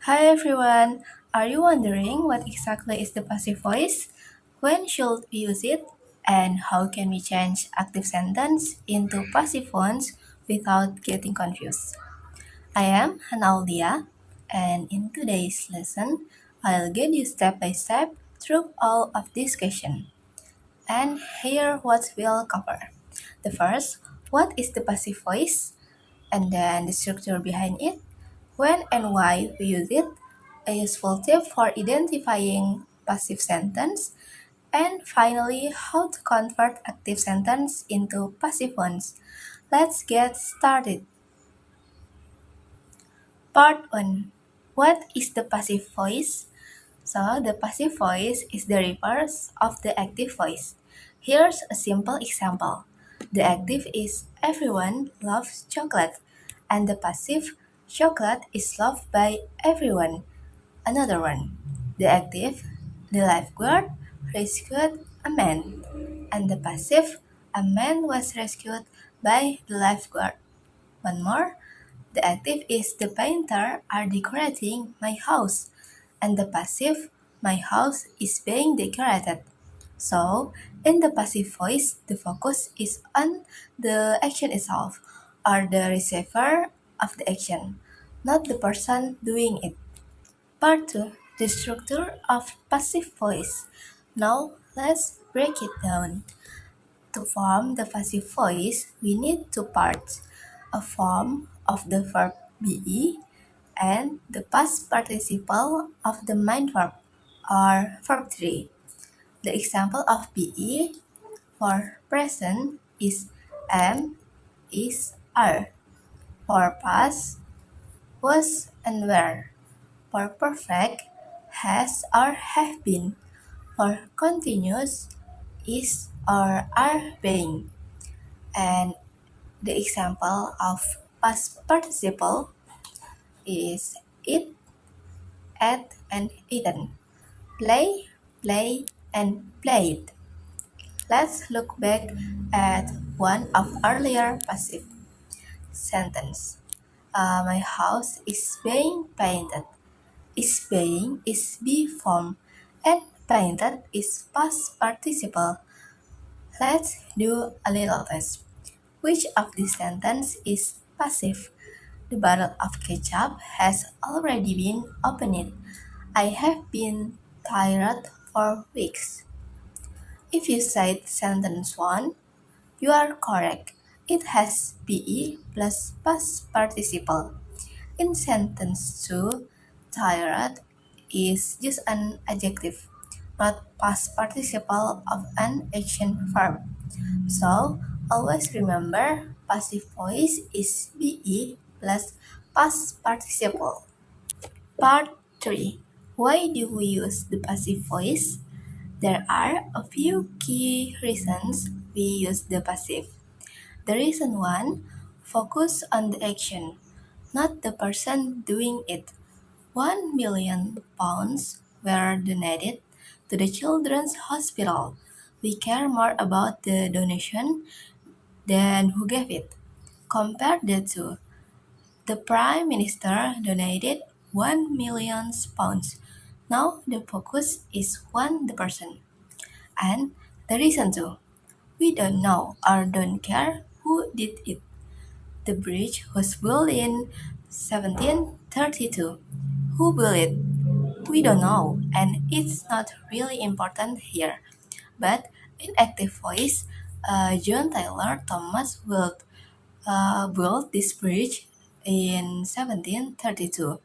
Hi everyone! Are you wondering what exactly is the passive voice? When should we use it? And how can we change active sentence into passive ones without getting confused? I am Hanaulia, and in today's lesson, I'll guide you step by step through all of this question. And here what we'll cover. The first, what is the passive voice? And then the structure behind it, when and why we use it, a useful tip for identifying passive sentence, and finally, how to convert active sentence into passive ones. Let's get started. Part 1. What is the passive voice? So, the passive voice is the reverse of the active voice. Here's a simple example. The active is everyone loves chocolate, and the passive chocolate is loved by everyone. Another one. The active, the lifeguard rescued a man, and the passive, a man was rescued by the lifeguard. One more. The active is the painter are decorating my house, and the passive, my house is being decorated. So, in the passive voice, the focus is on the action itself, or the receiver of the action, not the person doing it. Part 2. The structure of passive voice. Now, let's break it down. To form the passive voice, we need two parts, a form of the verb be and the past participle of the main verb or verb 3. The example of be for present is am, is, are. For past, was, and were. For perfect, has or have been. For continuous, is or are being. And the example of past participle is eat, ate, and eaten. Play, play, and played. Let's look back at one of earlier passive sentence. My house is being painted. Is being is be form and painted is past participle. Let's do a little test. Which of these sentence is passive? The bottle of ketchup has already been opened. I have been tired for weeks. If you said sentence 1, you are correct. It has be plus past participle. In sentence 2, tired is just an adjective, not past participle of an action verb. So, always remember passive voice is be plus past participle. Part 3. Why do we use the passive voice? There are a few key reasons we use the passive. The reason 1, focus on the action, not the person doing it. 1 million pounds were donated to the Children's Hospital. We care more about the donation than who gave it. Compare the two. The Prime Minister donated 1 million pounds. Now the focus is on the person. And the reason too. We don't know or don't care who did it. The bridge was built in 1732. Who built it? We don't know, and it's not really important here. But in active voice, John Taylor Thomas built this bridge in 1732.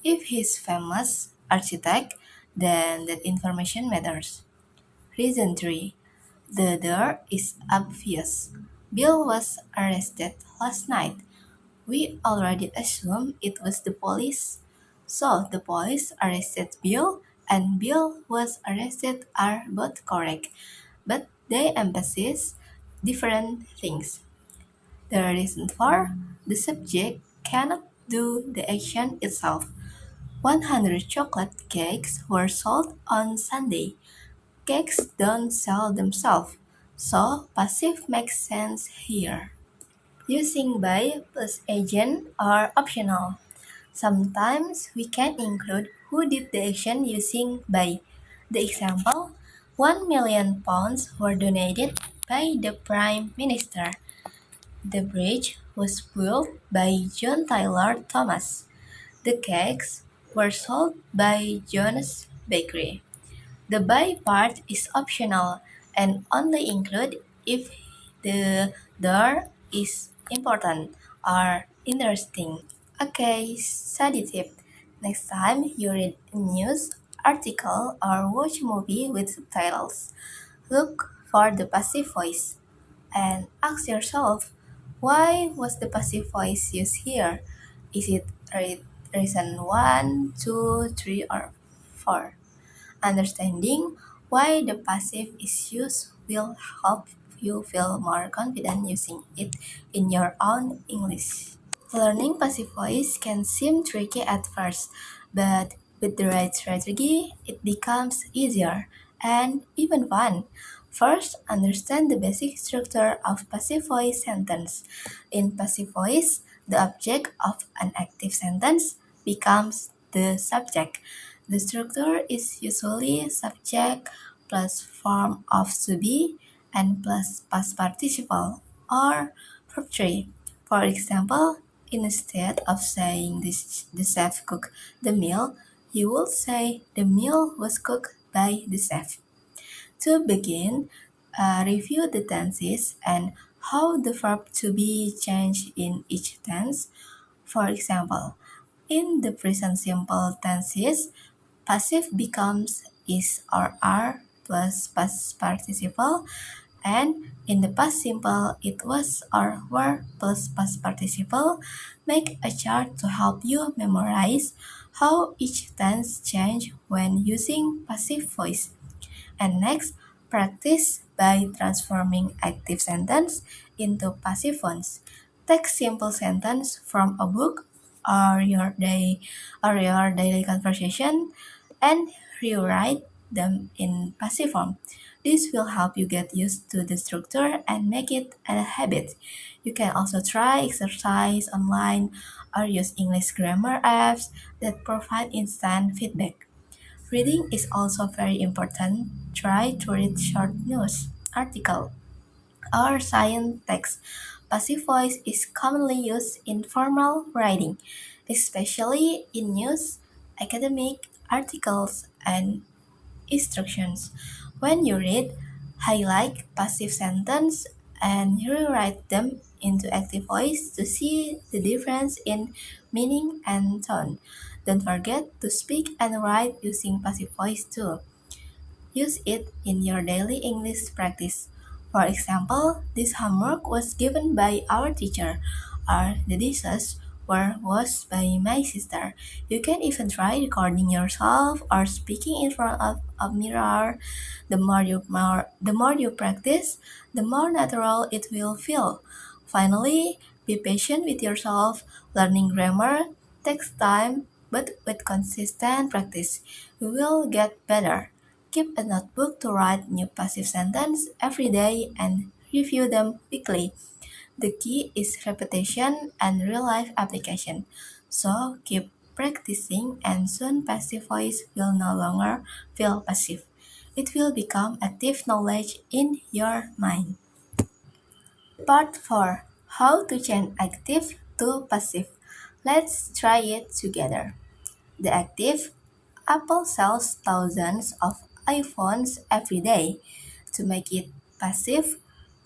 If he's famous architect, then that information matters. Reason 3. The door is obvious. Bill was arrested last night. We already assume it was the police. So the police arrested Bill and Bill was arrested are both correct, but they emphasize different things. The reason for the subject cannot do the action itself. 100 chocolate cakes were sold on Sunday. Cakes don't sell themselves, so passive makes sense here. Using by plus agent are optional. Sometimes we can include who did the action using by. The example, £1 million were donated by the Prime Minister. The bridge was built by John Taylor Thomas. The cakes were sold by John's Bakery. The by part is optional and only include if the there is important or interesting. Okay, study tip. Next time you read a news article or watch a movie with subtitles, look for the passive voice and ask yourself, why was the passive voice used here? Is it reason 1, 2, 3, or 4? Understanding why the passive is used will help you feel more confident using it in your own English. Learning passive voice can seem tricky at first, but with the right strategy, it becomes easier and even fun. First, understand the basic structure of passive voice sentence. In passive voice, the object of an active sentence becomes the subject. The structure is usually subject plus form of to be and plus past participle or verb 3. For example, instead of saying the chef cooked the meal, you will say the meal was cooked by the chef. To begin, review the tenses and how the verb to be changed in each tense. For example, in the present simple tenses, passive becomes is or are plus past participle, and in the past simple it was or were plus past participle. Make a chart to help you memorize how each tense change when using passive voice. And next, practice by transforming active sentence into passive ones. Take simple sentence from a book or your daily conversation and rewrite them in passive form. This will help you get used to the structure and make it a habit. You can also try exercise online or use English grammar apps that provide instant feedback. Reading is also very important. Try to read short news, article, or science text. Passive voice is commonly used in formal writing, especially in news, academic articles, and instructions. When you read, highlight passive sentence and rewrite them into active voice to see the difference in meaning and tone. Don't forget to speak and write using passive voice too. Use it in your daily English practice. For example, this homework was given by our teacher, or the dishes were washed by my sister. You can even try recording yourself or speaking in front of a mirror. The more you practice, the more natural it will feel. Finally, be patient with yourself. Learning grammar takes time, but with consistent practice, you will get better. Keep a notebook to write new passive sentences every day and review them weekly. The key is repetition and real life application. So keep practicing and soon passive voice will no longer feel passive. It will become active knowledge in your mind. Part 4. How to change active to passive. Let's try it together. The active, Apple sells thousands of iPhones every day. To make it passive,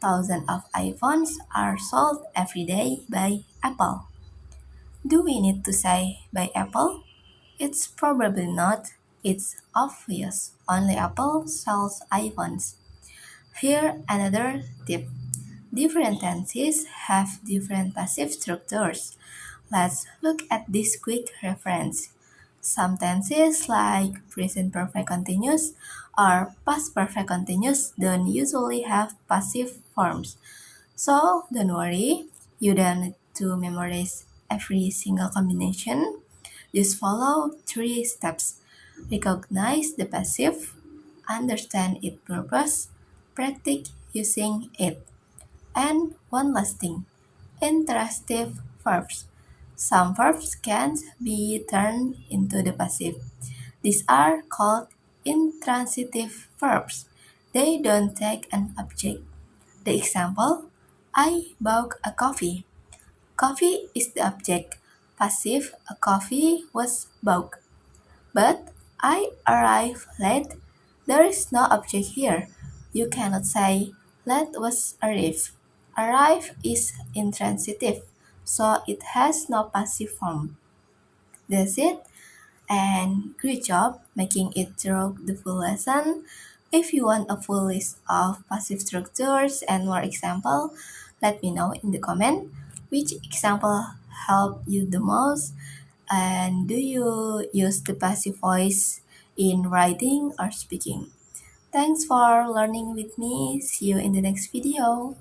thousands of iPhones are sold every day by Apple. Do we need to say by Apple? It's probably not. It's obvious. Only Apple sells iPhones. Here another tip. Different tenses have different passive structures. Let's look at this quick reference. Some tenses like present perfect continuous or past perfect continuous don't usually have passive forms. So don't worry, you don't need to memorize every single combination. Just follow 3 steps. Recognize the passive, understand its purpose, practice using it. And one last thing, interactive verbs. Some verbs can be turned into the passive. These are called intransitive verbs. They don't take an object. The example, I bought a coffee. Coffee is the object. Passive, a coffee was bought. But I arrived late. There is no object here. You cannot say late was arrive. Arrive is intransitive, so it has no passive form. That's it, and great job making it through the full lesson. If you want a full list of passive structures and more example, let me know in the comment which example helped you the most, and do you use the passive voice in writing or speaking? Thanks for learning with me. See you in the next video.